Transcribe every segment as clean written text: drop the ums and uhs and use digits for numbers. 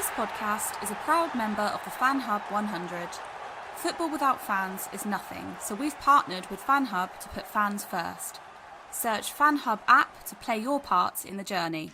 This podcast is a proud member of the Fan Hub 100. Football without fans is nothing, so we've partnered with Fan Hub to put fans first. Search Fan Hub app to play your part in the journey.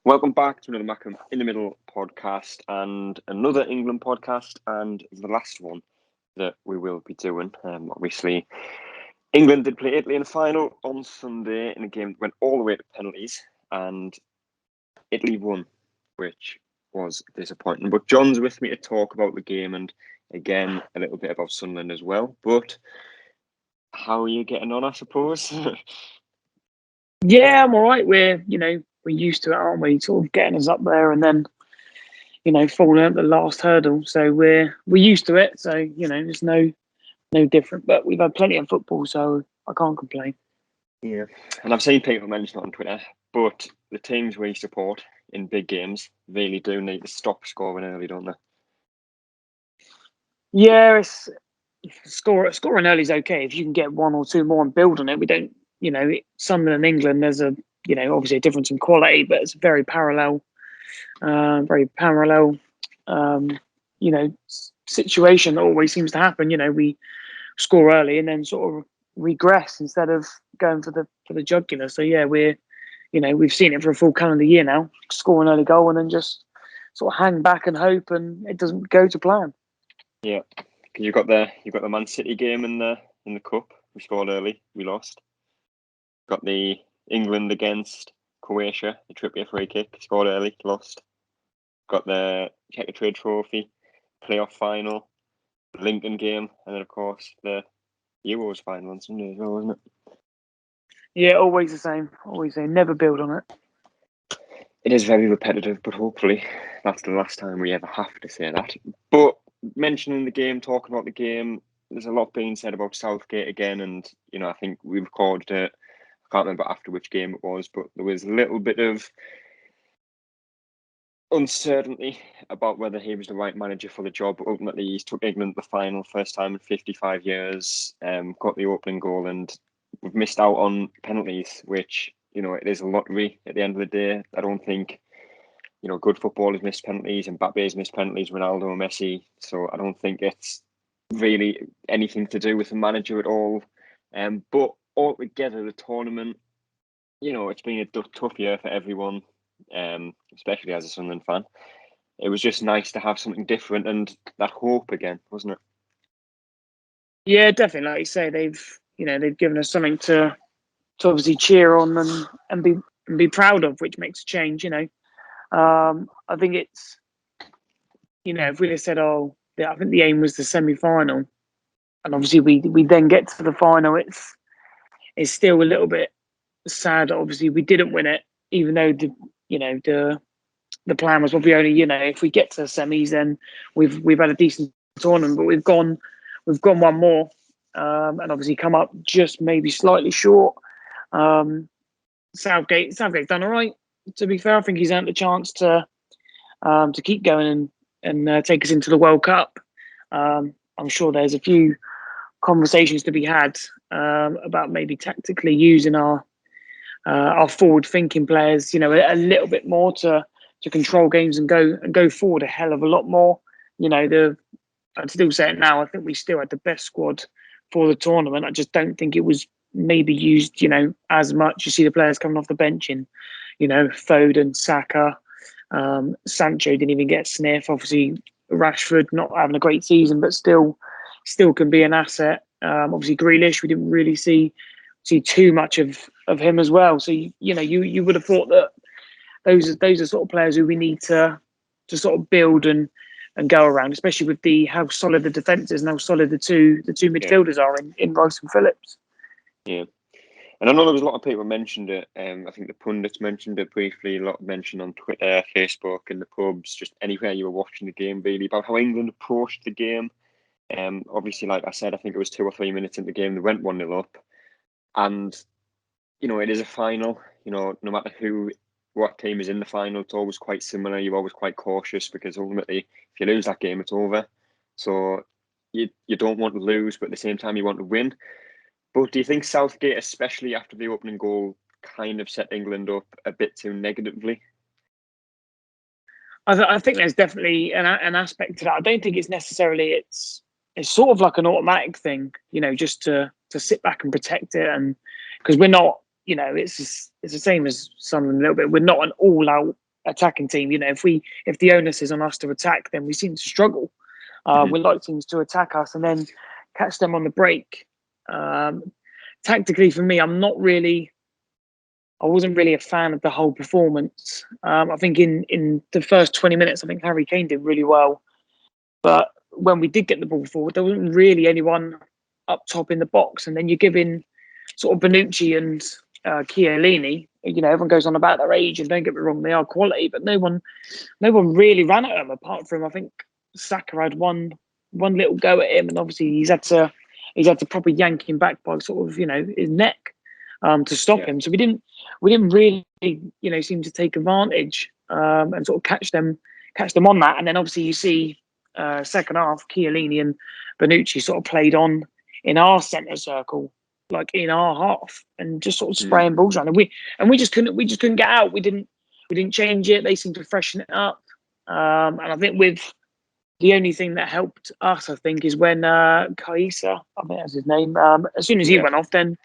Welcome back to another Mackem in the Middle podcast and another England podcast, and the last one that we will be doing. Obviously, England did play Italy in the final on Sunday in a game that went all the way to penalties, and Italy won, which was disappointing. But John's with me to talk about the game and, again, a little bit about Sunderland as well. But how are you getting on, I suppose? Yeah, I'm all right. We're used to it, aren't we? Sort of getting us up there and then, falling at the last hurdle. So we're used to it. So, there's no different. But we've had plenty of football, so I can't complain. Yeah, and I've seen people mention it on Twitter, but the teams we support in big games really do need to stop scoring early, don't they? Yeah, it's scoring early is okay if you can get one or two more and build on it. We don't, Sunderland and England. There's obviously a difference in quality, but it's very parallel. Situation that always seems to happen. We score early and then sort of regress instead of going for the jugular. So yeah, we've seen it for a full calendar year now. Score an early goal and then just sort of hang back and hope, and it doesn't go to plan. Yeah, because you got the Man City game in the cup. We scored early, we lost. Got the England against Croatia, the Trippier free kick, scored early, lost. Got the Checker Trade Trophy, playoff final, Lincoln game, and then of course the Euros final on Sunday as well, wasn't it? Yeah, always the same. Always the same. Never build on it. It is very repetitive, but hopefully that's the last time we ever have to say that. But mentioning the game, talking about the game, there's a lot being said about Southgate again, and I think we recorded it. I can't remember after which game it was, but there was a little bit of uncertainty about whether he was the right manager for the job. Ultimately, he took England to the final, first time in 55 years, got the opening goal, and we've missed out on penalties, which, it is a lottery at the end of the day. I don't think, good footballers miss penalties, and Mbappe's missed penalties, Ronaldo and Messi. So I don't think it's really anything to do with the manager at all. But altogether, the tournament, it's been a tough year for everyone, especially as a Sunderland fan. It was just nice to have something different and that hope again, wasn't it? Yeah, definitely. Like you say, they've given us something to obviously cheer on and be proud of, which makes a change. I think it's, if we'd have said, I think the aim was the semi-final, and obviously we then get to the final, it's still a little bit sad. Obviously, we didn't win it, even though the plan was probably only, if we get to the semis, then we've had a decent tournament, but we've gone one more, and obviously come up just maybe slightly short. Southgate's done all right. To be fair, I think he's earned the chance to keep going and take us into the World Cup. I'm sure there's a few conversations to be had about maybe tactically using our forward-thinking players, a little bit more to control games and go forward a hell of a lot more. I'd still say it now. I think we still had the best squad for the tournament. I just don't think it was maybe used, as much. You see the players coming off the bench in, Foden, Saka, Sancho didn't even get a sniff. Obviously, Rashford not having a great season, but still can be an asset. Obviously, Grealish, we didn't really see too much of him as well. So you would have thought that those are sort of players who we need to sort of build and go around, especially with how solid the defence is and how solid the two midfielders are in Rice and Phillips. Yeah, And I know there was a lot of people mentioned it. I think the pundits mentioned it briefly. A lot mentioned on Twitter, Facebook, in the pubs, just anywhere you were watching the game, really, about how England approached the game. Obviously, like I said, I think it was 2 or 3 minutes into the game, they went 1-0 up. And, it is a final. No matter what team is in the final, it's always quite similar. You're always quite cautious because ultimately, if you lose that game, it's over. So you don't want to lose, but at the same time, you want to win. But do you think Southgate, especially after the opening goal, kind of set England up a bit too negatively? I think there's definitely an aspect to that. I don't think it's necessarily it's sort of like an automatic thing, just to sit back and protect it, and because we're not, it's the same as Sunderland a little bit. We're not an all-out attacking team. If the onus is on us to attack, then we seem to struggle. We like teams to attack us and then catch them on the break. Tactically, for me, I wasn't really a fan of the whole performance. I think in the first 20 minutes, I think Harry Kane did really well. But when we did get the ball forward, there wasn't really anyone up top in the box. And then you're giving sort of Bonucci and Chiellini, everyone goes on about their age, and don't get me wrong, they are quality, but no one really ran at them apart from, I think, Saka had one little go at him, and obviously he's had to proper yank him back by sort of, his neck to stop him. So we didn't really, seem to take advantage and sort of catch them on that. And then obviously you see second half, Chiellini and Bonucci sort of played on in our centre circle, like in our half, and just sort of spraying balls around. And we just couldn't get out. We didn't change it. They seemed to freshen it up. And I think with the only thing that helped us, I think, is when Kaisa, I think that's his name. As soon as he went off, then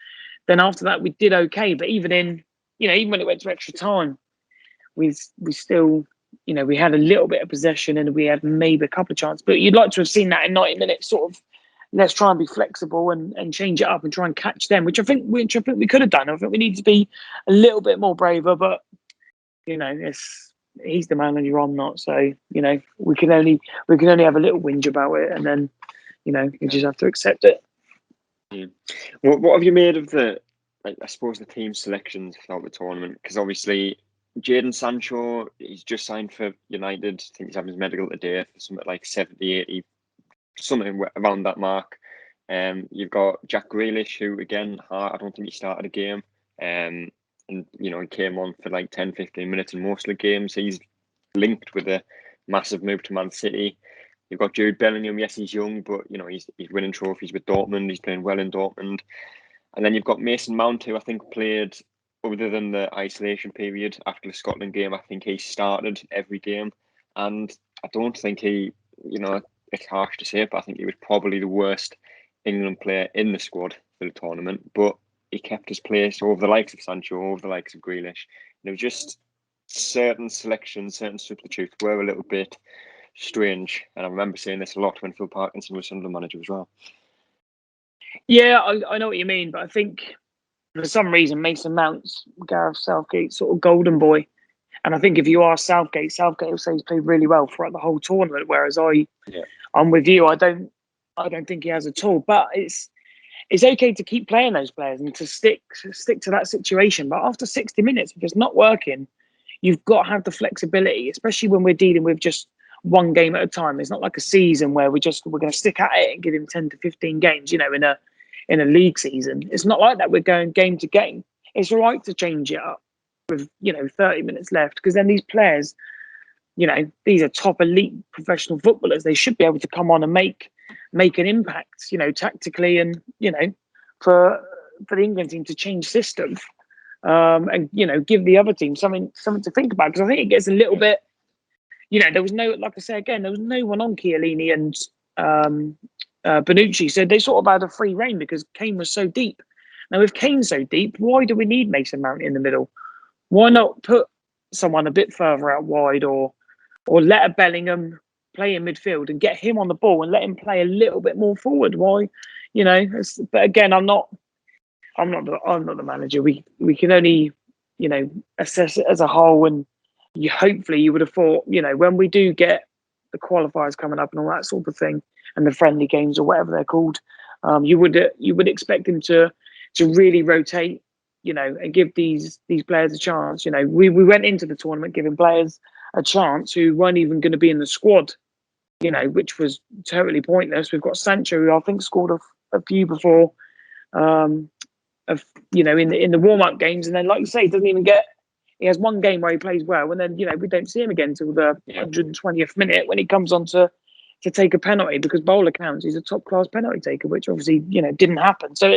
after that we did okay. But even when it went to extra time, we still, we had a little bit of possession and we had maybe a couple of chances. But you'd like to have seen that in 90 minutes, sort of. Let's try and be flexible and change it up and try and catch them, which I think we could have done. I think we need to be a little bit more braver, but he's the man and I'm not. So we can only have a little whinge about it, and then you just have to accept it. What have you made of I suppose the team selections throughout the tournament? Because obviously Jadon Sancho, he's just signed for United. I think he's having his medical today for something like 70, 80, something around that mark. You've got Jack Grealish, who again, I don't think he started a game. And he came on for like 10, 15 minutes in most of the games. He's linked with a massive move to Man City. You've got Jude Bellingham. Yes, he's young, but he's winning trophies with Dortmund. He's playing well in Dortmund. And then you've got Mason Mount, who I think played, other than the isolation period after the Scotland game, I think he started every game. And I don't think he, it's harsh to say, but I think he was probably the worst England player in the squad for the tournament. But he kept his place over the likes of Sancho, over the likes of Grealish. There was just certain selections, certain substitutes were a little bit strange. And I remember saying this a lot when Phil Parkinson was Sunderland manager as well. Yeah, I know what you mean, but I think for some reason Mason Mount's Gareth Southgate's sort of golden boy. And I think if you ask Southgate will say he's played really well throughout the whole tournament. Whereas I'm with you. I don't think he has at all. But it's okay to keep playing those players and to stick to that situation. But after 60 minutes, if it's not working, you've got to have the flexibility, especially when we're dealing with just one game at a time. It's not like a season where we're going to stick at it and give him 10 to 15 games, in a league season. It's not like that. We're going game to game. It's all right to change it up with 30 minutes left, because then these players, these are top elite professional footballers. They should be able to come on and make an impact, tactically, and for the England team to change systems, and give the other team something to think about. Because I think it gets a little bit, there was no, like I say again, there was no one on Chiellini and Bonucci, so they sort of had a free rein because Kane was so deep. Now, if Kane's so deep, why do we need Mason Mount in the middle? Why not put someone a bit further out wide, or let a Bellingham play in midfield and get him on the ball and let him play a little bit more forward? Why, but again, I'm not the manager. We can only, assess it as a whole, and hopefully you would have thought, when we do get the qualifiers coming up and all that sort of thing, and the friendly games or whatever they're called, you would expect him to really rotate and give these players a chance. We went into the tournament giving players a chance who weren't even going to be in the squad, which was totally pointless. We've got Sancho, who I think scored a few before, in the warm up games, and then, like you say, doesn't even get. He has one game where he plays well, and then we don't see him again until the 120th minute when he comes on to take a penalty, because bowler counts. He's a top class penalty taker, which obviously didn't happen. So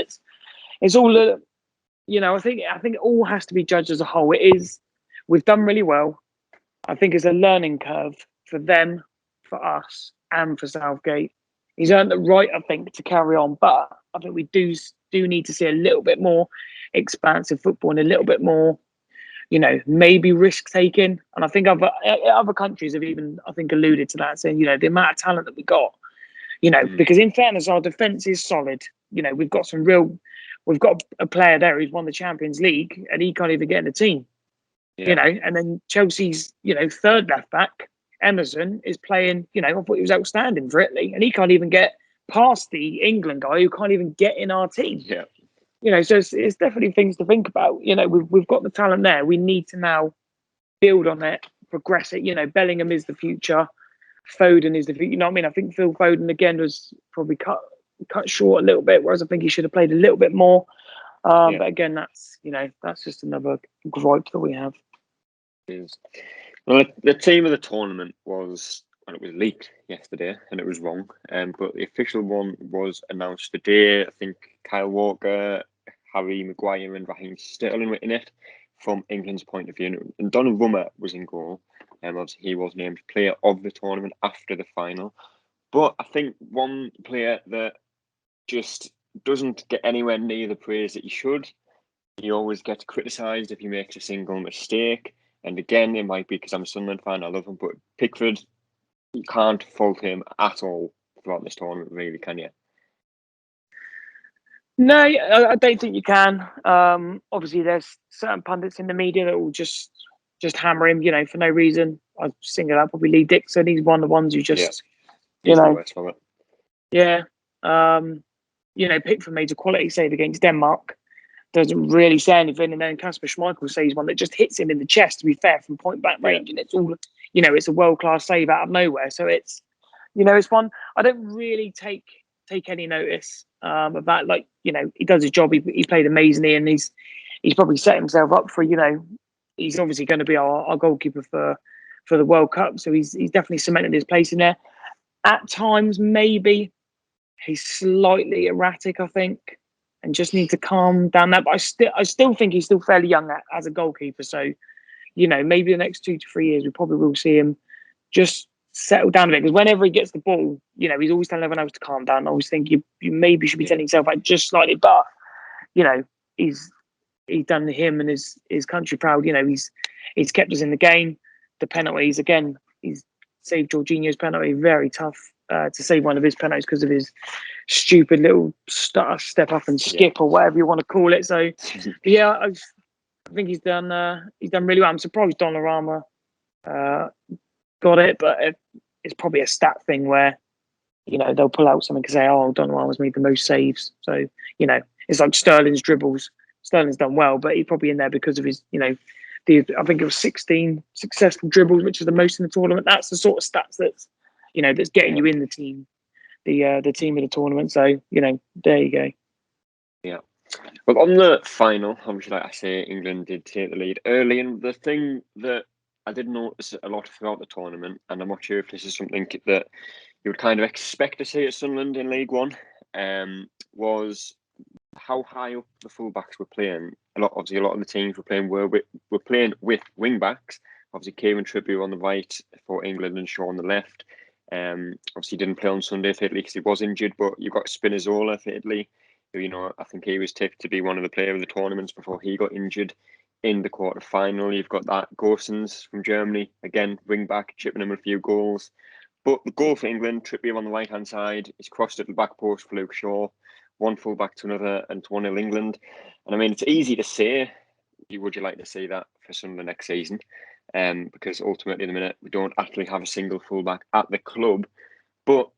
it's all I think it all has to be judged as a whole. We've done really well. I think it's a learning curve for them, for us, and for Southgate. He's earned the right, I think, to carry on, but I think we do need to see a little bit more expansive football and a little bit more, maybe risk taking. And I think other countries have even, I think, alluded to that, saying, the amount of talent that we got, because in fairness, our defence is solid. We've got a player there who's won the Champions League, and he can't even get in the team. And then Chelsea's, third left back, Emerson, is playing, I thought he was outstanding for Italy, and he can't even get past the England guy who can't even get in our team. So it's definitely things to think about. We've got the talent there. We need to now build on it, progress it. Bellingham is the future. Foden is the future. You know what I mean? I think Phil Foden again was probably cut short a little bit, whereas I think he should have played a little bit more. But again, that's just another gripe that we have. Well, the team of the tournament was, and it was leaked yesterday, and it was wrong. But the official one was announced today. I think Kyle Walker, Harry Maguire, and Raheem Sterling were in it from England's point of view. And Donnarumma was in goal. Obviously, he was named player of the tournament after the final. But I think one player that just doesn't get anywhere near the praise that he should. He always gets criticised if he makes a single mistake. And again, it might be because I'm a Sunderland fan, I love him, but Pickford, you can't fault him at all throughout this tournament, really, can you? No, I don't think you can. Obviously, there's certain pundits in the media that will just hammer him, for no reason. I'd single out probably Lee Dixon. He's one of the ones who just, He's the worst of it. Yeah. Pickford made a quality save against Denmark. Doesn't really say anything, and then Kasper Schmeichel says one that just hits him in the chest, to be fair, from point blank range, and it's all, it's a world class save out of nowhere. So it's one I don't really take any notice about. Like, he does his job. He played amazingly, and he's probably set himself up for, he's obviously going to be our goalkeeper for the World Cup. So he's definitely cemented his place in there. At times, maybe he's slightly erratic, I think, and just need to calm down that. But I still think he's still fairly young as a goalkeeper. So, maybe the next 2 to 3 years, we probably will see him just settle down a bit. Because whenever he gets the ball, he's always telling everyone else to calm down. I always think you maybe should be telling yourself out just slightly. But, he's done him and his country proud. He's kept us in the game. The penalties, again, he's saved Jorginho's penalty. Very tough to save one of his penalties because of his stupid little step up and skip or whatever you want to call it. So, I think he's done really well. I'm surprised Donnarumma got it, but it's probably a stat thing where they'll pull out something and say, "Oh, Donnarumma's made the most saves." So it's like Sterling's dribbles. Sterling's done well, but he's probably in there because of his I think it was 16 successful dribbles, which is the most in the tournament. That's the sort of stats that's getting you in the team, the team of the tournament. So there you go. Yeah. Well, on the final, obviously, like I say, England did take the lead early, and the thing that I did notice a lot throughout the tournament, and I'm not sure if this is something that you would kind of expect to see at Sunderland in League One, was how high up the fullbacks were playing. A lot of the teams were playing with wing backs. Obviously, Kieran Trippier on the right for England and Shaw on the left. Obviously, didn't play on Sunday for Italy because he was injured. But you've got Spinazzola for Italy, who I think he was tipped to be one of the player of the tournaments before he got injured in the quarter final. You've got that Gosens from Germany, again wing back, chipping him a few goals. But the goal for England, Trippier on the right hand side, he's crossed at the back post for Luke Shaw. One full back to another, and it's 1-0 England. And I mean, it's easy to say, would you like to see that for Sunderland next season? Because ultimately, at the minute, we don't actually have a single fullback at the club. But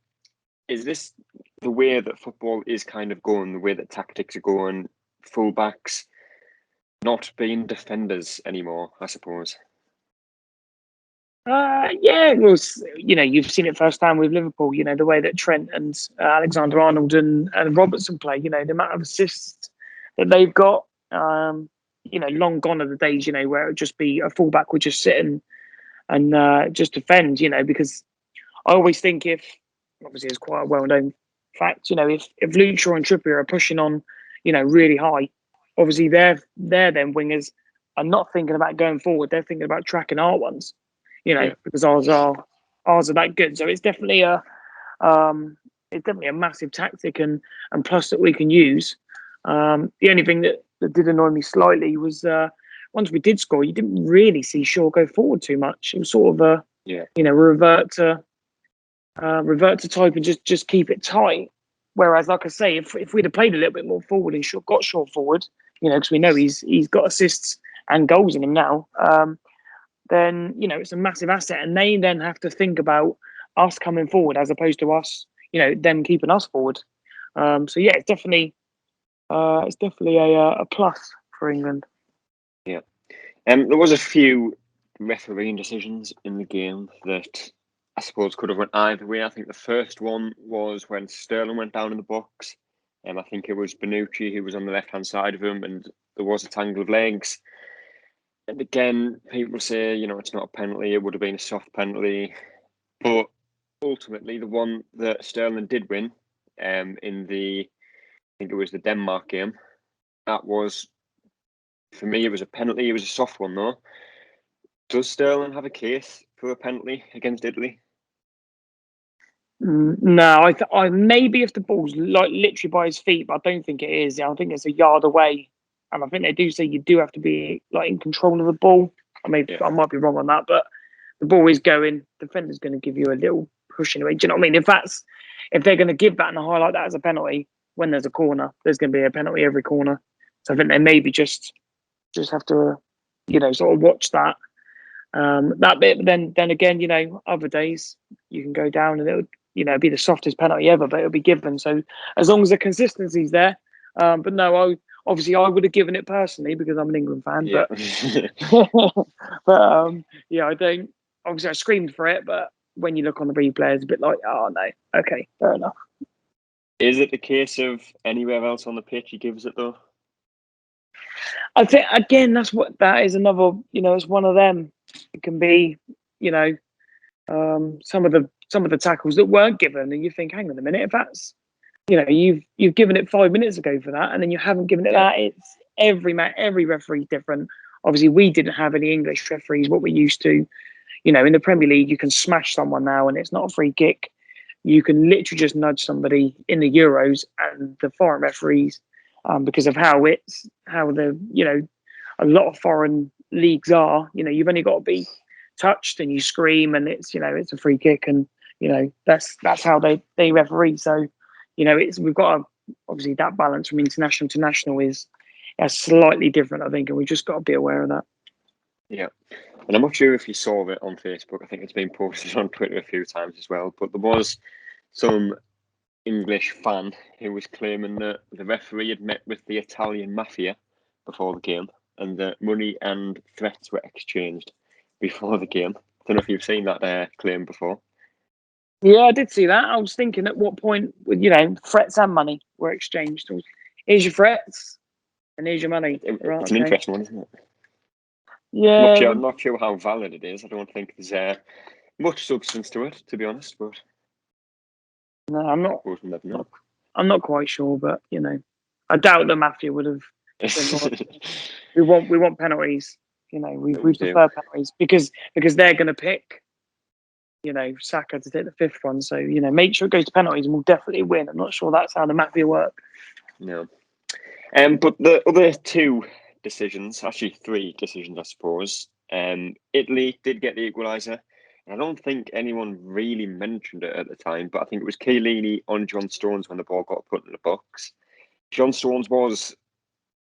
is this the way that football is kind of going, the way that tactics are going, fullbacks not being defenders anymore, I suppose. Yeah, well, you've seen it firsthand with Liverpool. The way that Trent and Alexander-Arnold and Robertson play. The amount of assists that they've got. Long gone are the days. Where it would just be a fullback would just sit and just defend. Because I always think if obviously it's quite a well-known fact. If Luke Shaw and Trippier are pushing on, really high, obviously they're then wingers are not thinking about going forward. They're thinking about tracking our ones. Yeah. Because ours are that good. So it's definitely a massive tactic and plus that we can use. The only thing that did annoy me slightly was once we did score, you didn't really see Shaw go forward too much. It was sort of revert to type and just keep it tight. Whereas, like I say, if we'd have played a little bit more forward and got Shaw forward, because we know he's got assists and goals in him now. Then it's a massive asset, and they then have to think about us coming forward as opposed to us, them keeping us forward. So yeah, it's definitely a plus for England. Yeah, there was a few refereeing decisions in the game that I suppose could have went either way. I think the first one was when Sterling went down in the box. I think it was Bonucci who was on the left-hand side of him, and there was a tangle of legs. And again, people say, it's not a penalty. It would have been a soft penalty. But ultimately, the one that Sterling did win in I think it was the Denmark game, that was, for me, it was a penalty. It was a soft one, though. Does Sterling have a case for a penalty against Italy? No, I maybe if the ball's like literally by his feet, but I don't think it is. I think it's a yard away, and I think they do say you do have to be like in control of the ball. I might be wrong on that, but the ball is going. Defender's going to give you a little push anyway. Do you know what I mean? If they're going to give that and highlight that as a penalty when there's a corner, there's going to be a penalty every corner. So I think they maybe just have to, sort of watch that bit. But then again, other days you can go down and it would, be the softest penalty ever, but it'll be given. So as long as the consistency's there. But no, I would have given it personally because I'm an England fan. Yeah. But yeah, I don't. Obviously, I screamed for it, but when you look on the replay, it's a bit like, oh no, okay, fair enough. Is it the case of anywhere else on the pitch he gives it though? I think again, that is another. It's one of them. It can be, some of the tackles that weren't given, and you think, hang on a minute, if that's, you've given it 5 minutes ago for that, and then you haven't given it that. It's every referee's different. Obviously, we didn't have any English referees, what we used to. In the Premier League, you can smash someone now, and it's not a free kick. You can literally just nudge somebody in the Euros, and the foreign referees, because of how the a lot of foreign leagues are. You've only got to be touched and you scream and it's a free kick, and that's how they referee. So we've got obviously that balance from international to national is slightly different, I think, and we just got to be aware of that. Yeah, and I'm not sure if you saw it on Facebook. I think it's been posted on Twitter a few times as well, but there was some English fan who was claiming that the referee had met with the Italian mafia before the game and that money and threats were exchanged before the game. I don't know if you've seen that claim before. Yeah, I did see that. I was thinking at what point, threats and money were exchanged. Here's your threats and here's your money. It's an interesting one, isn't it? Yeah. I'm not sure how valid it is. I don't think there's much substance to it, to be honest. But no, I'm not. I'm not quite sure, but I doubt the mafia would have. we want penalties. We prefer penalties because they're going to pick, Saka to take the fifth one. So make sure it goes to penalties, and we'll definitely win. I'm not sure that's how the mafia work. No. But the other two decisions, actually three decisions, I suppose. Italy did get the equaliser. I don't think anyone really mentioned it at the time, but I think it was Chiellini on John Stones when the ball got put in the box. John Stones was,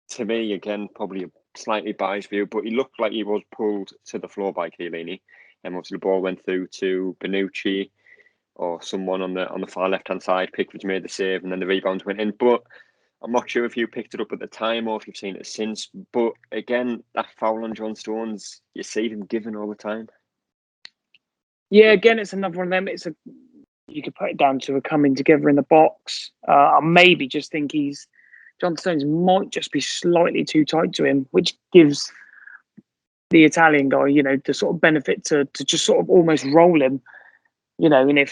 to me, again, probably a slightly biased view, but he looked like he was pulled to the floor by Chiellini. And obviously the ball went through to Bonucci or someone on the far left-hand side. Pickford made the save and then the rebound went in. But I'm not sure if you picked it up at the time or if you've seen it since, but again, that foul on John Stones, you see them giving all the time. Yeah, again, it's another one of them. You could put it down to a coming together in the box. I maybe just think John Stones might just be slightly too tight to him, which gives the Italian guy, the sort of benefit to just sort of almost roll him, and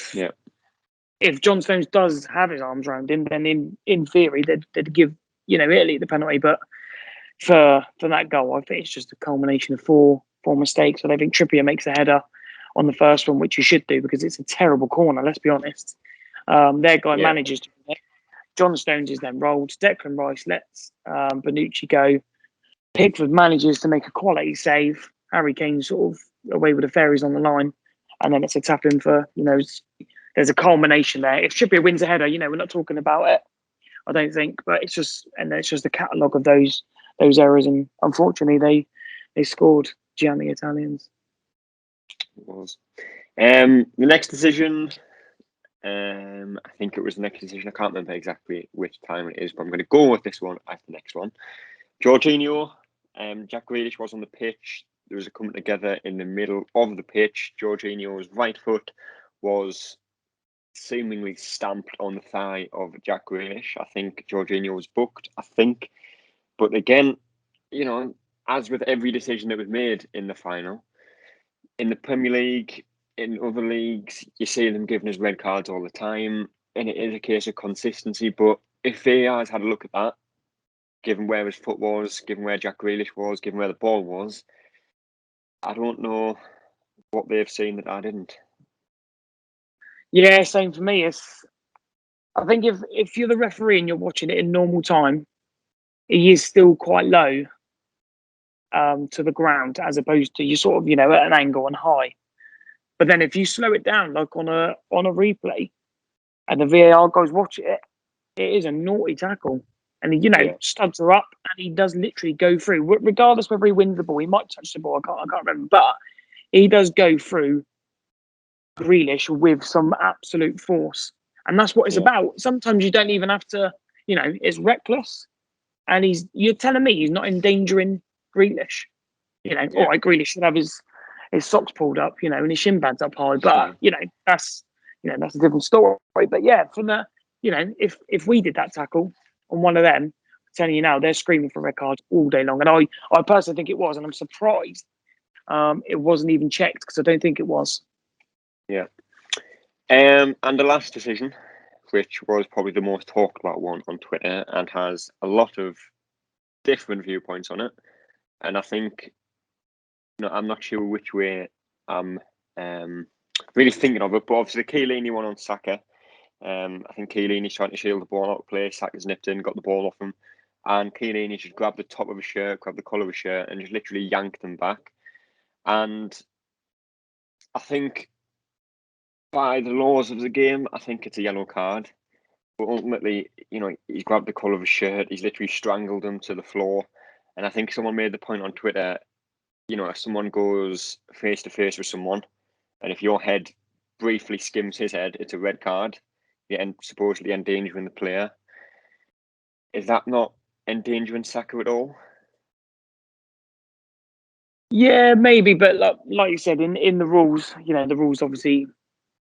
if John Stones does have his arms around him, then in theory they'd give Italy the penalty. But for that goal, I think it's just a culmination of four mistakes. I don't think Trippier makes a header on the first one, which he should do because it's a terrible corner. Let's be honest. Their guy manages to. John Stones is then rolled. Declan Rice lets Bonucci go. Pickford manages to make a quality save. Harry Kane sort of away with the fairies on the line, and then it's a tap in for there's a culmination there. If Trippier wins a header, we're not talking about it. I don't think, but it's just a catalogue of those errors, and unfortunately they scored Gianni Italians. It was. The next decision, I think it was the next decision. I can't remember exactly which time it is, but I'm going to go with this one as the next one. Jorginho, Jack Grealish was on the pitch. There was a coming together in the middle of the pitch. Jorginho's right foot was seemingly stamped on the thigh of Jack Grealish. I think Jorginho was booked, But again, as with every decision that was made in the final, in the Premier League, in other leagues, you see them giving us red cards all the time, and it is a case of consistency. But if VAR has had a look at that, given where his foot was, given where Jack Grealish was, given where the ball was, I don't know what they've seen that I didn't. Yeah, same for me. I think if you're the referee and you're watching it in normal time, he is still quite low to the ground as opposed to you sort of at an angle and high. But then if you slow it down like on a replay, and the VAR guys watch it, it is a naughty tackle, and he studs are up, and he does literally go through, regardless whether he wins the ball. He might touch the ball. I can't remember, but he does go through Grealish with some absolute force. And that's what it's about. Sometimes you don't even have to, it's reckless. And you're telling me he's not endangering Grealish. All right, Grealish should have his socks pulled up, and his shin pads up high. But, that's a different story. But yeah, from the, if we did that tackle on one of them, I'm telling you now, they're screaming for red cards all day long. And I personally think it was, and I'm surprised it wasn't even checked because I don't think it was. Yeah. And the last decision, which was probably the most talked about one on Twitter and has a lot of different viewpoints on it. And I think, I'm not sure which way I'm really thinking of it, but obviously the Chiellini one on Saka. I think Chiellini's trying to shield the ball out of play. Saka's nipped in, got the ball off him. And Chiellini just grabbed the top of his shirt, grabbed the collar of his shirt, and just literally yanked him back. And I think by the laws of the game, I think it's a yellow card. But ultimately, he's grabbed the collar of his shirt, he's literally strangled him to the floor. And I think someone made the point on Twitter, if someone goes face to face with someone, and if your head briefly skims his head, it's a red card. You're supposedly endangering the player. Is that not endangering Saka at all? Yeah, maybe, but like you said, in the rules, the rules obviously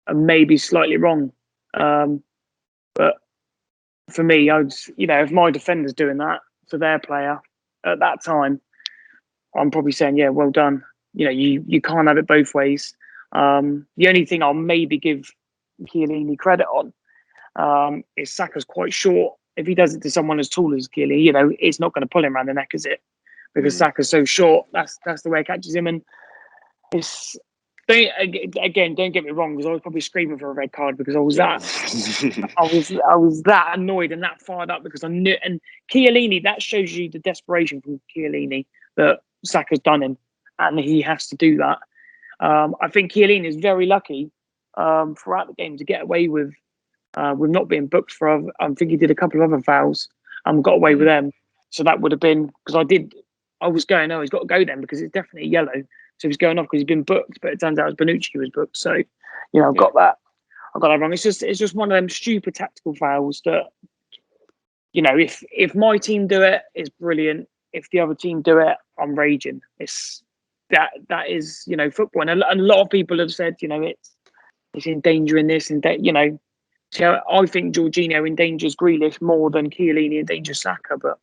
are maybe slightly wrong. But for me, if my defender's doing that for their player at that time, I'm probably saying, yeah, well done. You can't have it both ways. The only thing I'll maybe give Chiellini credit on is Saka's quite short. If he does it to someone as tall as Chiellini, it's not going to pull him around the neck, is it? Because Saka's so short. That's the way it catches him. And don't get me wrong, because I was probably screaming for a red card because I was I was that annoyed and that fired up because I knew. And Chiellini, that shows you the desperation from Chiellini that Saka's done him, and he has to do that. I think Chiellini is very lucky throughout the game to get away with not being booked for. I think he did a couple of other fouls and got away with them. So that would have been because I was going, he's got to go then because it's definitely yellow. So he's going off because he's been booked, but it turns out it was Bonucci who was booked. So, I've got that wrong. It's just one of them stupid tactical fouls that if my team do it, it's brilliant. If the other team do it, I'm raging. It's that is football, and a lot of people have said it's endangering this and that. So I think Jorginho endangers Grealish more than Chiellini endangers Saka, but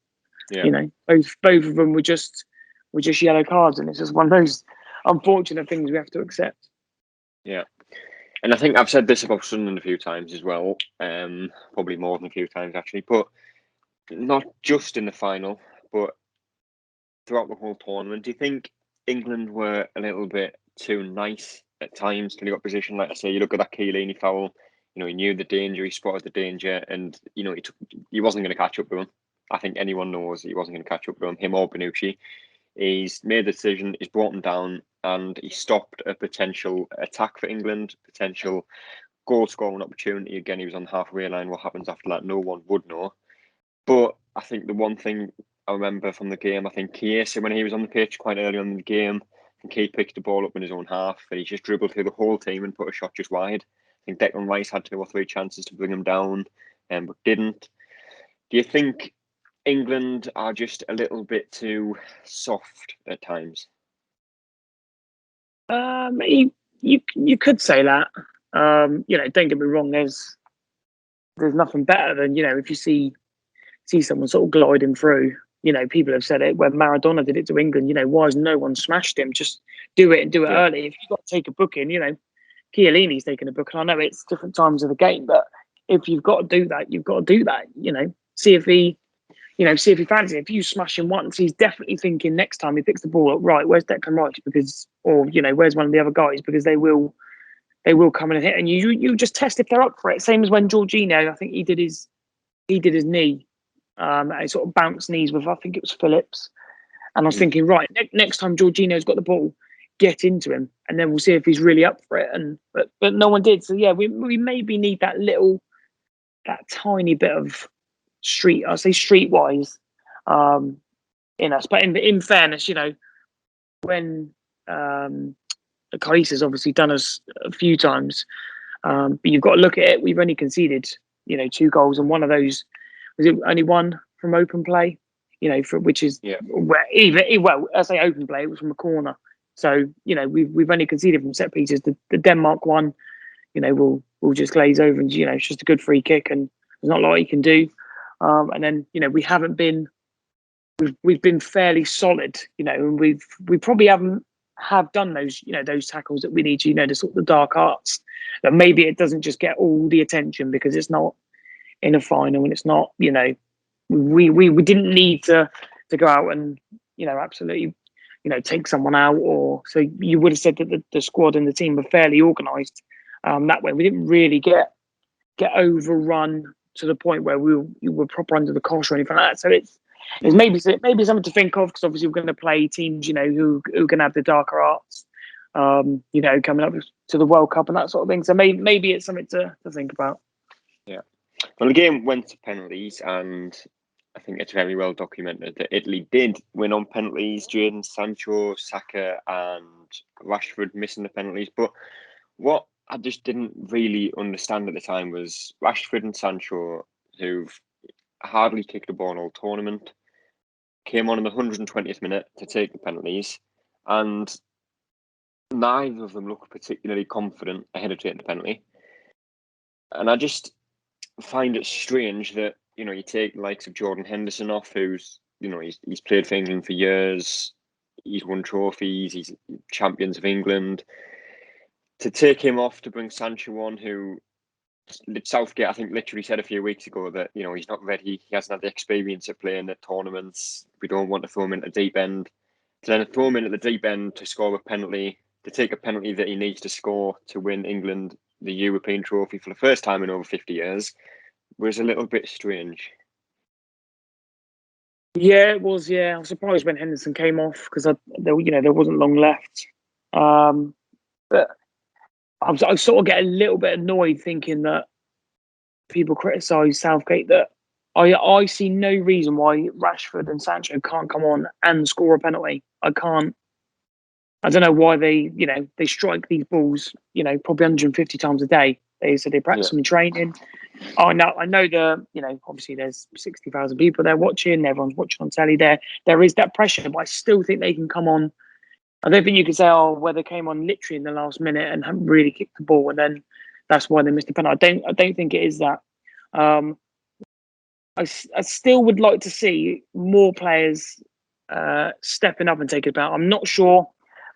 both of them were just yellow cards, and it's just one of those unfortunate things we have to accept. Yeah. And I think I've said this about Sunderland a few times as well, probably more than a few times actually, but not just in the final, but throughout the whole tournament. Do you think England were a little bit too nice at times to the opposition? Like I say, you look at that Chiellini foul, he knew the danger, he spotted the danger, and he wasn't going to catch up to him. I think anyone knows he wasn't going to catch up to him or Bonucci. He's made the decision, he's brought him down, and he stopped a potential attack for England, potential goal scoring opportunity. Again, he was on the halfway line. What happens after that, no one would know. But I think the one thing I remember from the game, I think Chiesa, when he was on the pitch quite early on in the game, I think he picked the ball up in his own half and he just dribbled through the whole team and put a shot just wide. I think Declan Rice had 2 or 3 chances to bring him down, but didn't. Do you think England are just a little bit too soft at times? You could say that. Don't get me wrong. There's nothing better than if you see someone sort of gliding through. People have said it when Maradona did it to England. Why has no one smashed him? Just do it and do it early. If you've got to take a booking, Chiellini's taking a booking. I know it's different times of the game, but if you've got to do that, you've got to do that. See if he fancies it. If you smash him once, he's definitely thinking next time he picks the ball up, right, where's Declan Rice? Where's one of the other guys? Because they will come in and hit. And you just test if they're up for it. Same as when Jorginho, I think he did his knee. A sort of bounce knees with, I think it was Phillips. And I was thinking, right, next time Jorginho's got the ball, get into him, and then we'll see if he's really up for it. But no one did. So yeah, we maybe need that tiny bit of streetwise in us. But in fairness, when Kaiser's obviously done us a few times, but you've got to look at it. We've only conceded 2 goals, and one of those was it only one from open play. Which is where I say open play, it was from a corner. So we've only conceded from set pieces. The Denmark one, we'll just glaze over, and it's just a good free kick, and there's not a lot you can do. And then we haven't been, we've been fairly solid, and we probably have done those those tackles that we need to, the sort of the dark arts. But maybe it doesn't just get all the attention because it's not in a final, and it's not we didn't need to go out and absolutely take someone out, or so you would have said that the squad and the team were fairly organised that way. We didn't really get overrun to the point where we were proper under the cosh or anything like that. So it's maybe something to think of, because obviously we're going to play teams who can have the darker arts coming up to the World Cup and that sort of thing. So maybe it's something to think about. Yeah. Well, the game went to penalties, and I think it's very well documented that Italy did win on penalties. Jadon Sancho, Saka and Rashford missing the penalties. But what I just didn't really understand at the time was Rashford and Sancho, who've hardly kicked a ball all tournament, came on in the 120th minute to take the penalties, and neither of them looked particularly confident ahead of taking the penalty. And I just find it strange that you take the likes of Jordan Henderson off, who's he's played for England for years, he's won trophies, he's champions of England. To take him off to bring Sancho on, who Southgate I think literally said a few weeks ago that he's not ready, he hasn't had the experience of playing at tournaments, we don't want to throw him into the deep end. To then throw him into the deep end to score a penalty, to take a penalty that he needs to score to win England the European trophy for the first time in over 50 years, was a little bit strange. Yeah, it was. Yeah, I was surprised when Henderson came off because there wasn't long left. But I sort of get a little bit annoyed thinking that people criticise Southgate, that I see no reason why Rashford and Sancho can't come on and score a penalty. I don't know why they strike these balls, probably 150 times a day. They practice them in training. I know obviously there's 60,000 people there watching, everyone's watching on telly there is that pressure, but I still think they can come on. I don't think you can say, well, they came on literally in the last minute and haven't really kicked the ball, and then that's why they missed the penalty. I don't think it is that. I still would like to see more players stepping up and taking a penalty. I'm not sure.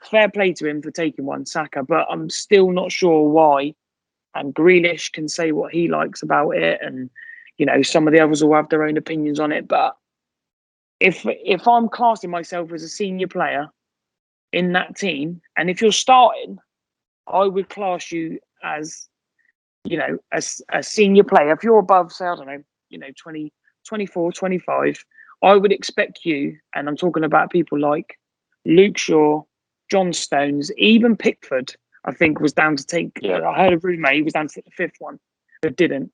Fair play to him for taking one, Saka, but I'm still not sure why. And Grealish can say what he likes about it, and some of the others will have their own opinions on it. But if I'm classing myself as a senior player in that team, and if you're starting, I would class you as a senior player. If you're above, say, I don't know, 20, 24, 25, I would expect you, and I'm talking about people like Luke Shaw, John Stones, even Pickford, I think was down to take. Yeah. I heard a rumour he was down to take the fifth one, but didn't.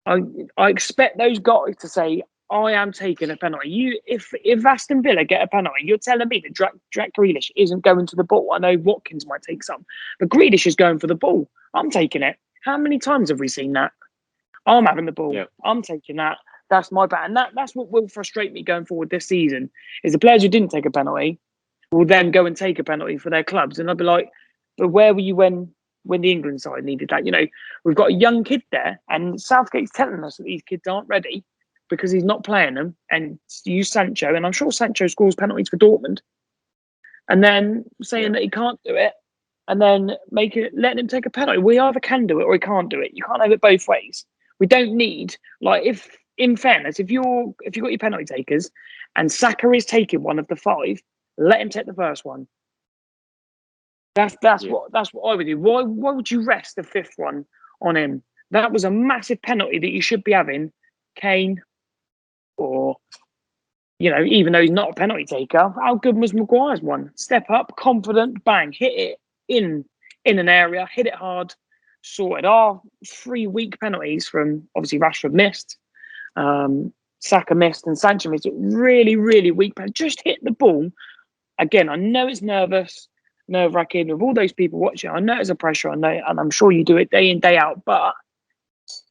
I expect those guys to say, "I am taking a penalty." If Aston Villa get a penalty, you're telling me that Jack Grealish isn't going to the ball. I know Watkins might take some, but Grealish is going for the ball. I'm taking it. How many times have we seen that? I'm having the ball. Yeah. I'm taking that. That's my bat, and that's what will frustrate me going forward this season. Is the players who didn't take a penalty will then go and take a penalty for their clubs, and I'll be like, "But where were you when the England side needed that?" We've got a young kid there, and Southgate's telling us that these kids aren't ready because he's not playing them, and use Sancho, and I'm sure Sancho scores penalties for Dortmund, and then saying that he can't do it, and then letting him take a penalty. We either can do it or we can't do it. You can't have it both ways. We don't need, if in fairness, if you've got your penalty takers, and Saka is taking one of the five, let him take the first one. That's what I would do. Why would you rest the fifth one on him? That was a massive penalty that you should be having, Kane, or even though he's not a penalty taker. How good was Maguire's one? Step up, confident, bang, hit it in an area, hit it hard, sorted. Our 3 weak penalties from obviously Rashford missed, Saka missed, and Sancho missed. Really, really weak penalty. Just hit the ball. Again, I know it's nerve-wracking with all those people watching. I know it's a pressure. I know, and I'm sure you do it day in, day out. But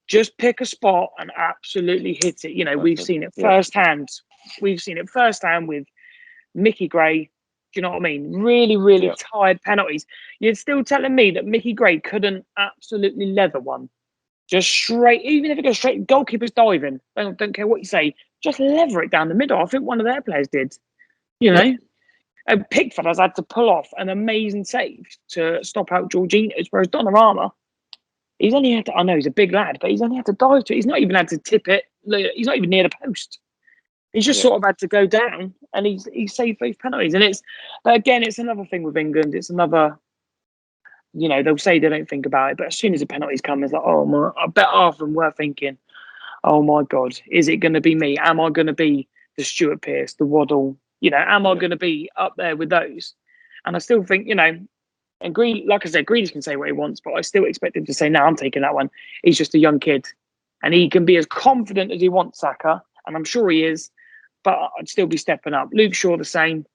just pick a spot and absolutely hit it. We've seen it firsthand. We've seen it firsthand with Mickey Gray. Do you know what I mean? Really, really tired penalties. You're still telling me that Mickey Gray couldn't absolutely leather one? Just straight, even if it goes straight, goalkeeper's diving. Don't care what you say. Just leather it down the middle. I think one of their players did. And Pickford has had to pull off an amazing save to stop out Jorginho's, whereas Donnarumma, he's only had to, I know he's a big lad, but he's only had to dive to it. He's not even had to tip it. He's not even near the post. He's just sort of had to go down, and he's saved those penalties. And but again, it's another thing with England. It's another, they'll say they don't think about it, but as soon as the penalties come, it's like, oh my, I bet half of them were thinking, oh my God, is it going to be me? Am I going to be the Stuart Pearce, the Waddle? Am I going to be up there with those? And I still think, and Green, like I said, Grealish can say what he wants, but I still expect him to say, no, I'm taking that one. He's just a young kid, and he can be as confident as he wants, Saka, and I'm sure he is, but I'd still be stepping up. Luke Shaw, the same.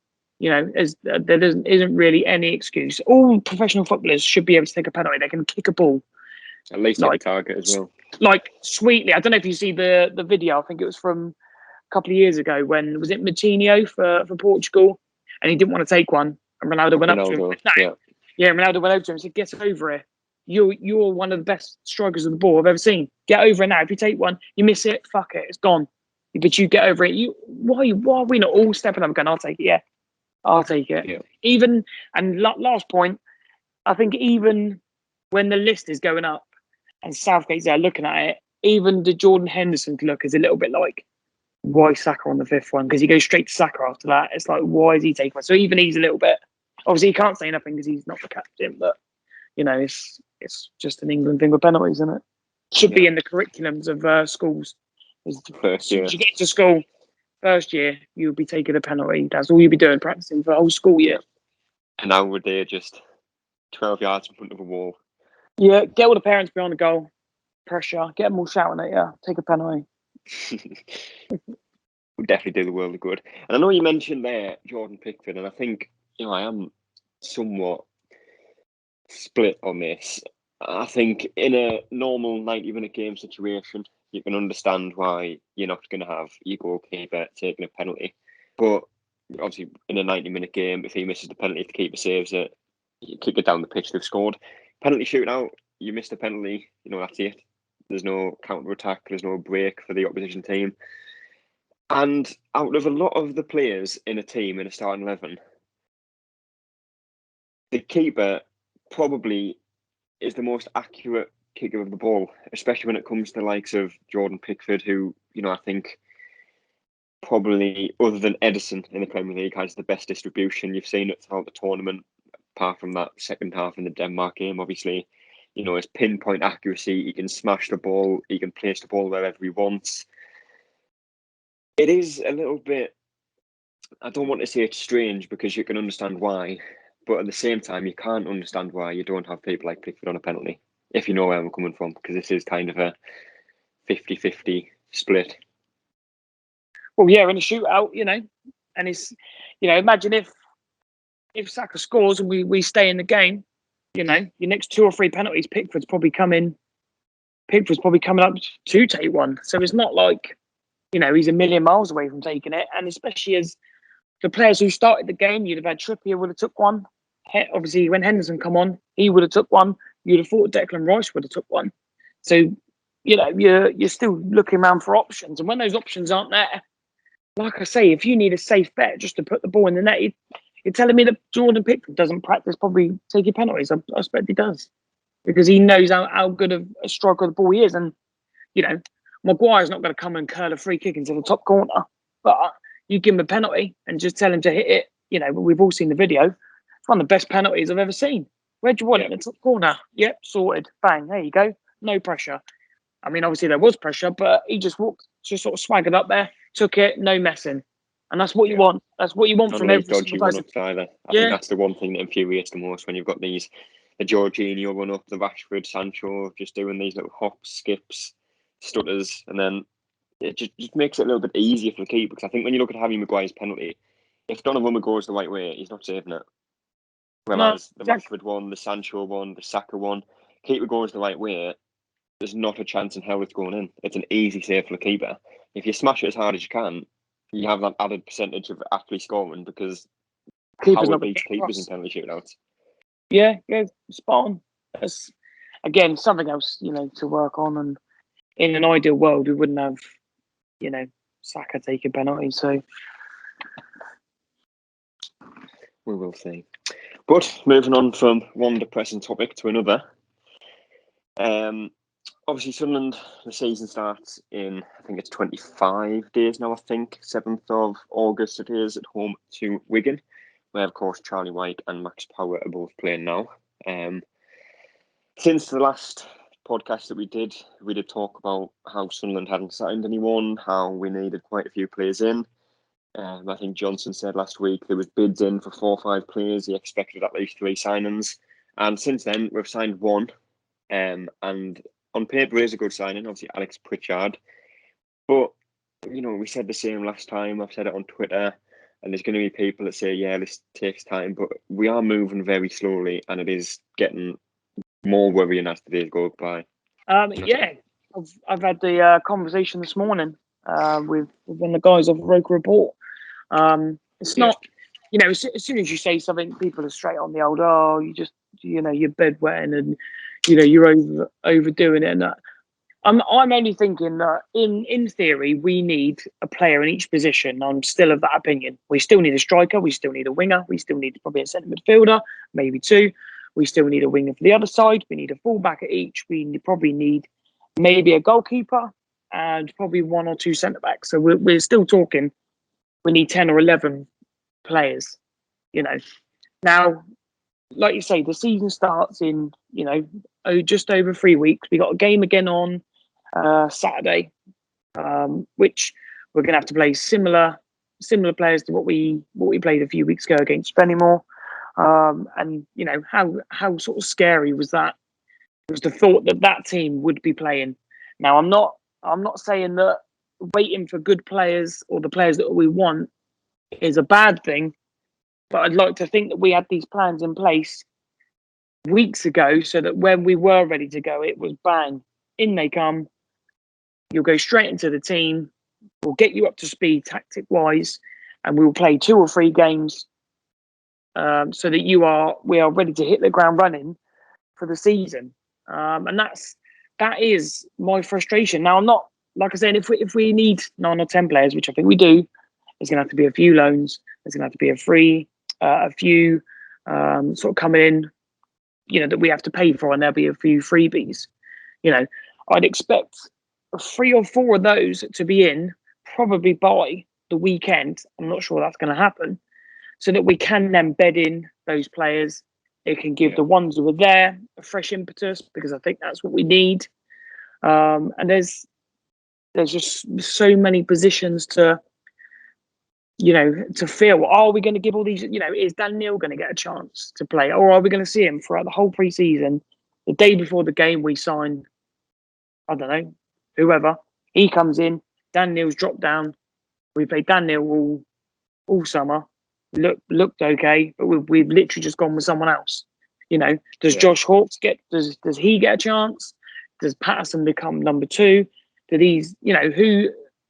There isn't really any excuse. All professional footballers should be able to take a penalty. They can kick a ball. At least hit the target as well. Like, sweetly. I don't know if you see the video. I think it was from a couple of years ago when, was it Moutinho for Portugal? And he didn't want to take one. And Ronaldo went up to him. Ronaldo went over to him and said, get over it. You're one of the best strikers of the ball I've ever seen. Get over it now. If you take one, you miss it, fuck it, it's gone. But you get over it. Why are we not all stepping up and going, I'll take it, yeah. I'll take it. Yeah. Even, and last point, I think even when the list is going up and Southgate's there looking at it, even the Jordan Henderson look is a little bit like, why Saka on the fifth one? Because he goes straight to Saka after that. It's like, why is he taking one? So even he's a little bit, obviously he can't say nothing because he's not the captain, but it's just an England thing with penalties, isn't it? Should be in the curriculums of schools. First year. As you get to school, first year, you'll be taking a penalty. That's all you'll be doing, practicing for the whole school year. And now we're there just 12 yards in front of a wall. Yeah, get all the parents behind the goal. Pressure. Get them all shouting at you. Take a penalty. Would definitely do the world of good. And I know you mentioned there Jordan Pickford, and I think I am somewhat split on this. I think in a normal 90-minute game situation, you can understand why you're not going to have your goalkeeper taking a penalty. But obviously, in a 90-minute game, if he misses the penalty, if the keeper saves it, you kick it down the pitch, they've scored. Penalty shootout, you missed a penalty, that's it. There's no counter attack, there's no break for the opposition team. And out of a lot of the players in a team, in a starting 11, the keeper probably is the most accurate kicker of the ball, especially when it comes to the likes of Jordan Pickford, who, I think probably, other than Edison in the Premier League, has the best distribution. You've seen it throughout the tournament, apart from that second half in the Denmark game, obviously. His pinpoint accuracy, he can smash the ball, he can place the ball wherever he wants. It is a little bit, I don't want to say it's strange because you can understand why, but at the same time, you can't understand why you don't have people like Pickford on a penalty, if you know where I'm coming from, because this is kind of a 50-50 split. Well, yeah, in a shootout, and it's, imagine if Saka scores and we stay in the game, your next 2 or 3 penalties, Pickford's probably coming up to take one. So it's not like, he's a million miles away from taking it. And especially as the players who started the game, you'd have had Trippier would have took one. Obviously, when Henderson come on, he would have took one. You'd have thought Declan Rice would have took one. So, you're still looking around for options. And when those options aren't there, like I say, if you need a safe bet just to put the ball in the net, you're telling me that Jordan Pickford doesn't practice probably taking penalties. I expect he does, because he knows how good of a striker the ball he is. And, Maguire's not going to come and curl a free kick into the top corner, but you give him a penalty and just tell him to hit it. We've all seen the video. It's one of the best penalties I've ever seen. Where do you want it? In the top corner. Yep, sorted. Bang, there you go. No pressure. I mean, obviously there was pressure, but he just sort of swaggered up there, took it, no messing. And that's what you want. That's what you want from every single person. Either. I think that's the one thing that infuriates the most when you've got the Jorginho run up, the Rashford, Sancho, just doing these little hops, skips, stutters, and then it just makes it a little bit easier for the keeper. Because I think when you look at Harry Maguire's penalty, if Donnarumma goes the right way, he's not saving it. Whereas the Rashford one, the Sancho one, the Saka one, keeper goes the right way, there's not a chance in hell it's going in. It's an easy save for the keeper. If you smash it as hard as you can, you have that added percentage of actually scoring, because keepers Howard beats keepers in penalty shootouts. Yeah, spot on. That's, again, something else, to work on. And in an ideal world, we wouldn't have, Saka taking penalties. So we will see. But moving on from one depressing topic to another. Obviously, Sunderland, the season starts in, I think it's 25 days now, 7th of August it is, at home to Wigan, where, of course, Charlie White and Max Power are both playing now. Since the last podcast that we did talk about how Sunderland hadn't signed anyone, how we needed quite a few players in. I think Johnson said last week there was bids in for 4 or 5 players. He expected at least 3 signings. And since then, we've signed 1. And on paper, it is a good signing, obviously Alex Pritchard. But, we said the same last time. I've said it on Twitter. And there's going to be people that say, yeah, this takes time. But we are moving very slowly, and it is getting more worrying as the days go by. Yeah, I've had the conversation this morning with one of the guys off the Roker Report. It's not, as soon as you say something, people are straight on the old, you just, you're bedwetting and, you're overdoing it. And I'm only thinking that in theory, we need a player in each position. I'm still of that opinion. We still need a striker. We still need a winger. We still need probably a centre midfielder, maybe 2. We still need a winger for the other side. We need a fullback at each. We probably need maybe a goalkeeper and probably 1 or 2 centre backs. So we're still talking. We need 10 or 11 players. Now, like you say, the season starts in just over 3 weeks. We got a game again on Saturday, which we're going to have to play similar players to what we played a few weeks ago against Spennymoor. And how sort of scary was that? It was the thought that team would be playing. Now, I'm not saying that waiting for good players or the players that we want is a bad thing, but I'd like to think that we had these plans in place weeks ago, so that when we were ready to go, it was bang, in they come. You'll go straight into the team. We'll get you up to speed tactic wise, and we will play 2 or 3 games, so that we are ready to hit the ground running for the season. And that is my frustration. Now, I'm not, like I said, if we need 9 or 10 players, which I think we do, there's going to have to be a few loans. There's going to have to be a few sort of coming in, that we have to pay for, and there'll be a few freebies. I'd expect 3 or 4 of those to be in probably by the weekend. I'm not sure that's going to happen, so that we can then bed in those players. It can give the ones who are there a fresh impetus, because I think that's what we need. And there's just so many positions to fill. Are we going to give all these? Is Dan Neil going to get a chance to play, or are we going to see him throughout the whole pre-season? The day before the game, we sign, I don't know, whoever. He comes in. Dan Neil's dropped down. We played Dan Neil all summer. Looked okay, but we've literally just gone with someone else. Does Josh Hawkes does he get a chance? Does Patterson become number 2? Do these, who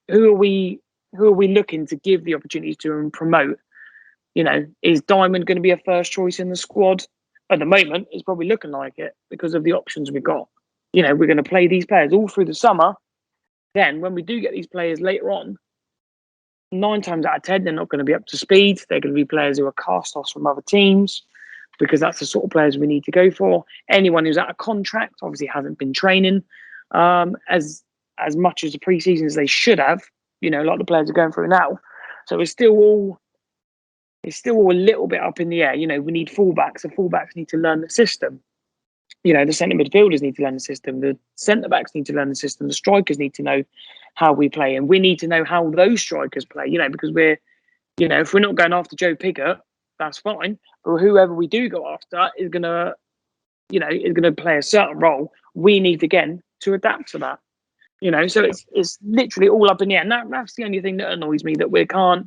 are we looking to give the opportunities to and promote? Is Diamond going to be a first choice in the squad? At the moment, it's probably looking like it because of the options we've got. We're going to play these players all through the summer. Then when we do get these players later on, 9 times out of 10, they're not going to be up to speed. They're going to be players who are cast-offs from other teams, because that's the sort of players we need to go for. Anyone who's out of contract obviously hasn't been training as much as the pre-season as they should have, like the players are going through now. So it's still all a little bit up in the air. We need fullbacks. The fullbacks need to learn the system. The centre midfielders need to learn the system. The centre backs need to learn the system. The strikers need to know how we play, and we need to know how those strikers play. Because if we're not going after Joe Piggott, that's fine. But whoever we do go after is gonna play a certain role. We need again to adapt to that. So it's literally all up in the air. And that's the only thing that annoys me, that we can't.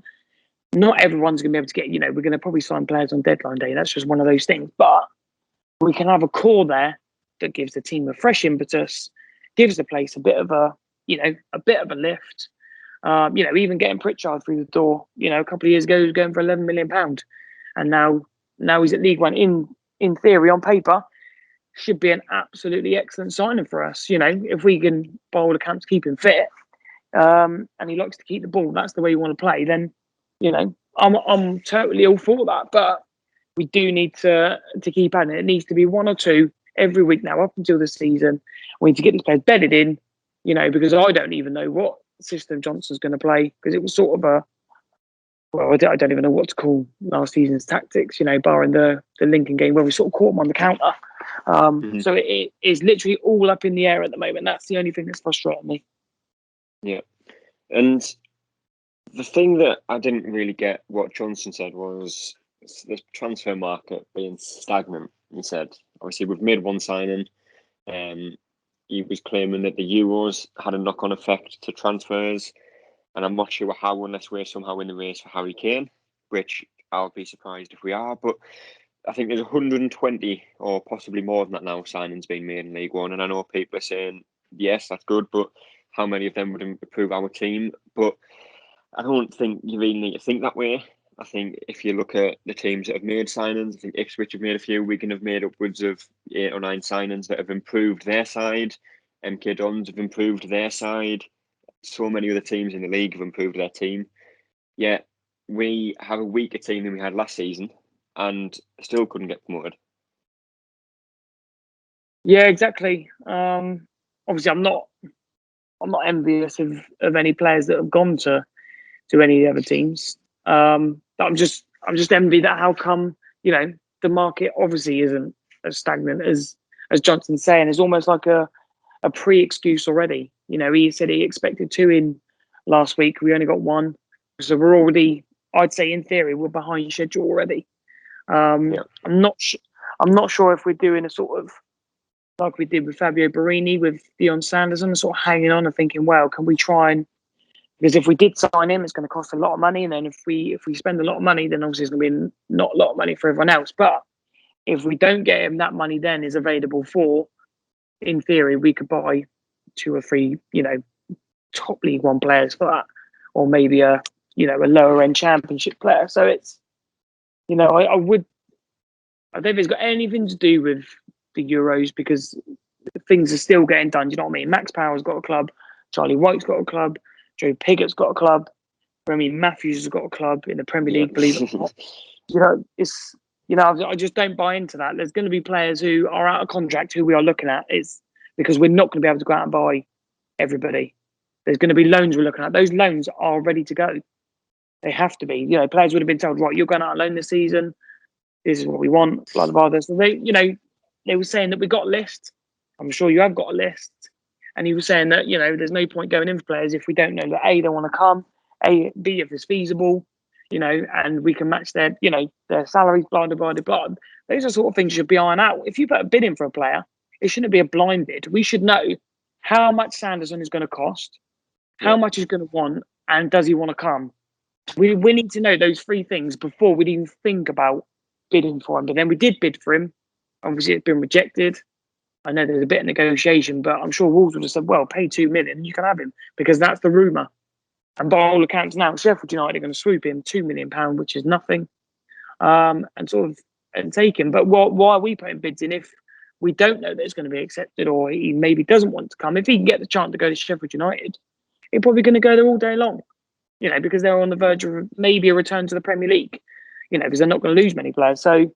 Not everyone's gonna be able to get. We're gonna probably sign players on deadline day. That's just one of those things. But we can have a core there that gives the team a fresh impetus, gives the place a bit of a lift. Even getting Pritchard through the door, a couple of years ago, he was going for £11 million, and now he's at League One. In theory, on paper, should be an absolutely excellent signing for us. If we can, by all accounts, keep him fit, and he likes to keep the ball, that's the way you want to play. Then, I'm totally all for that. But we do need to keep adding it. It needs to be 1 or 2 every week now up until the season. We need to get these players bedded in, because I don't even know what system Johnson's going to play, because it was sort of I don't even know what to call last season's tactics, barring the Lincoln game where we sort of caught them on the counter. So it is literally all up in the air at the moment. That's the only thing that's frustrating me. Yeah. And the thing that I didn't really get what Johnson said was the transfer market being stagnant. He said, obviously, we've made 1 signing. He was claiming that the Euros had a knock-on effect to transfers, and I'm not sure how, unless we're somehow in the race for Harry Kane, which I'll be surprised if we are. But I think there's 120 or possibly more than that now signings being made in League One, and I know people are saying, yes, that's good, but how many of them would improve our team? But I don't think you really need to think that way. I think if you look at the teams that have made signings, I think Ipswich have made a few. Wigan have made upwards of 8 or 9 signings that have improved their side. MK Dons have improved their side. So many other teams in the league have improved their team. Yet we have a weaker team than we had last season, and still couldn't get promoted. Yeah, exactly. Obviously, I'm not envious of any players that have gone to any of the other teams. But I'm just envied that how come the market obviously isn't as stagnant as Johnson's saying. It's almost like a pre-excuse already. He said he expected 2 in last week. We only got 1, so we're already. I'd say in theory we're behind schedule already. I'm not sure if we're doing a sort of like we did with Fabio Barini with Dion Sanderson, sort of hanging on and thinking, well, can we try and, because if we did sign him, it's going to cost a lot of money, and then if we spend a lot of money, then obviously it's going to be not a lot of money for everyone else. But If we don't get him, that money then is available for, in theory, we could buy 2 or 3, top League One players for that, or maybe a lower end Championship player. So it's, I don't think it's got anything to do with the Euros because things are still getting done. Do you know what I mean? Max Power's got a club, Charlie White's got a club, Joe Pigott's got a club, Remy Matthews has got a club in the Premier Yeah. League. Believe it or not, it's I just don't buy into that. There's going to be players who are out of contract who we are looking at. It's because we're not going to be able to go out and buy everybody. There's going to be loans we're looking at. Those loans are ready to go. They have to be. Players would have been told, right, you're going out on loan this season. This is what we want. Blah blah blah. So they were saying that we got a list. I'm sure you have got a list. And he was saying that there's no point going in for players if we don't know that A, they want to come, B, if it's feasible, and we can match their salaries, blah blah blah blah. Those are sort of things you should be ironed out. If you put a bid in for a player, it shouldn't be a blind bid. We should know how much Sanderson is going to cost, how much he's going to want, and does he want to come? We need to know those 3 things before we'd even think about bidding for him. But then we did bid for him. Obviously, it's been rejected. I know there's a bit of negotiation, but I'm sure Wolves would have said, well, pay 2 million, you can have him, because that's the rumour. And by all accounts now, Sheffield United are going to swoop him £2 million, which is nothing, and take him. But why are we putting bids in if we don't know that it's going to be accepted, or he maybe doesn't want to come? If he can get the chance to go to Sheffield United, he's probably going to go there all day long, because they're on the verge of maybe a return to the Premier League, because they're not going to lose many players. So,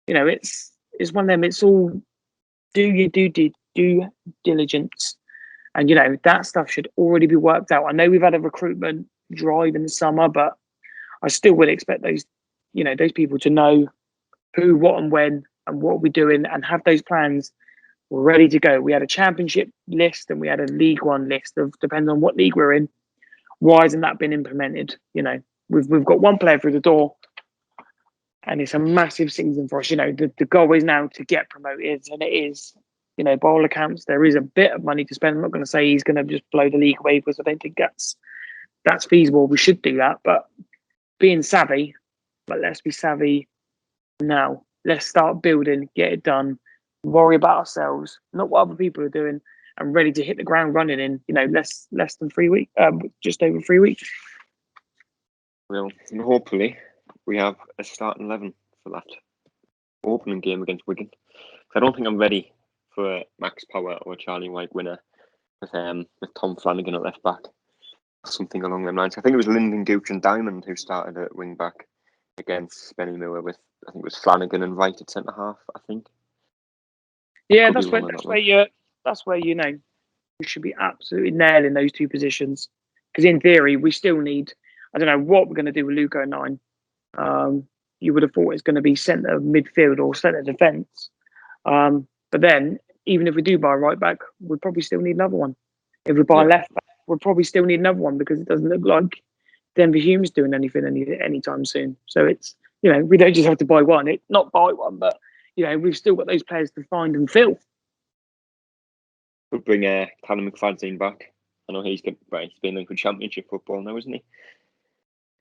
it's one of them. It's all do your due diligence, and that stuff should already be worked out. I know we've had a recruitment drive in the summer, but I still would expect those people to know who, what, and when, and what we're doing, and have those plans ready to go. We had a Championship list and we had a League One list of depending on what league we're in. Why hasn't that been implemented? We've got one player through the door, and it's a massive season for us. The goal is now to get promoted, and it is. By all accounts, there is a bit of money to spend. I'm not going to say he's going to just blow the league away because I don't think that's feasible. We should do that, but being savvy, but let's be savvy now. Let's start building, get it done, worry about ourselves, not what other people are doing, and ready to hit the ground running in less than 3 weeks, just over 3 weeks. Well, and hopefully we have a starting 11 for that opening game against Wigan. I don't think I'm ready for a Max Power or a Charlie White winner with Tom Flanagan at left back, something along them lines. I think it was Lyndon Gooch and Diamond who started at wing back against Benny Miller with, I think it was Flanagan and Wright at centre half. I think. Yeah, that's where we should be absolutely nailing those 2 positions, because in theory we still need. I don't know what we're going to do with Luco 9. You would have thought it's going to be centre midfield or centre defence. But then, even if we do buy a right back, we'd probably still need another one. If we buy a left back, we'll probably still need another one, because it doesn't look like Denver Hume's doing anything anytime soon. So it's, we don't just have to buy one. Not buy one, but, we've still got those players to find and fill. We'll bring Callum McFadzean back. I know he's been linked with Championship football now, isn't he?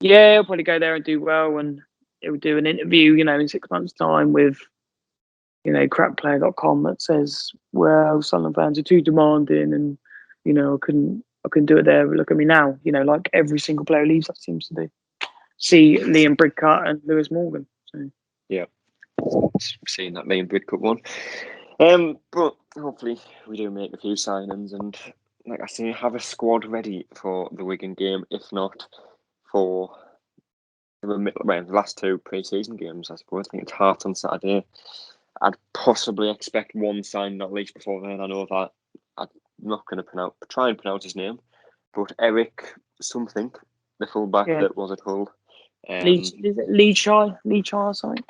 Yeah, he'll probably go there and do well, and he'll do an interview, in 6 months' time with, crapplayer.com that says, well, Sunderland fans are too demanding, and, I couldn't do it there. But look at me now, like every single player who leaves that seems to do. See Liam Bridcut and Lewis Morgan. So. Yeah, seeing that Liam Bridcut one. But hopefully we do make a few signings, and like I say, have a squad ready for the Wigan game, if not for the last 2 pre-season games, I suppose. I think it's Hearts on Saturday. I'd possibly expect one signed at least before then. I know that I'm not going to try and pronounce his name, but Eric something, the fullback that was at Hull. Is it Lee Chai or something?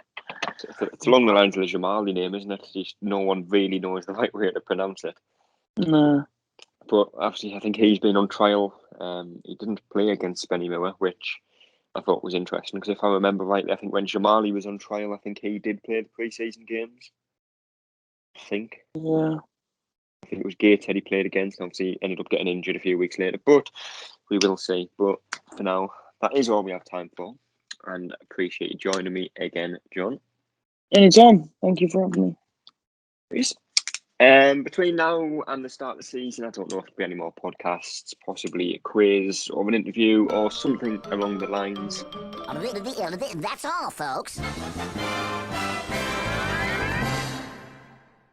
It's along the lines of the Jamali name, isn't it? Just no one really knows the right way to pronounce it. No. But obviously, I think he's been on trial. He didn't play against Benny Miller, which I thought was interesting, because if I remember rightly, I think when Jamali was on trial, I think he did play the pre-season games. I think. Yeah. I think it was Gateshead he played against. Obviously, ended up getting injured a few weeks later, but we will see. But for now, that is all we have time for. And appreciate you joining me again, John. Anytime. Thank you for having me. Please. Between now and the start of the season, I don't know if there'll be any more podcasts, possibly a quiz or an interview or something along the lines. That's all, folks.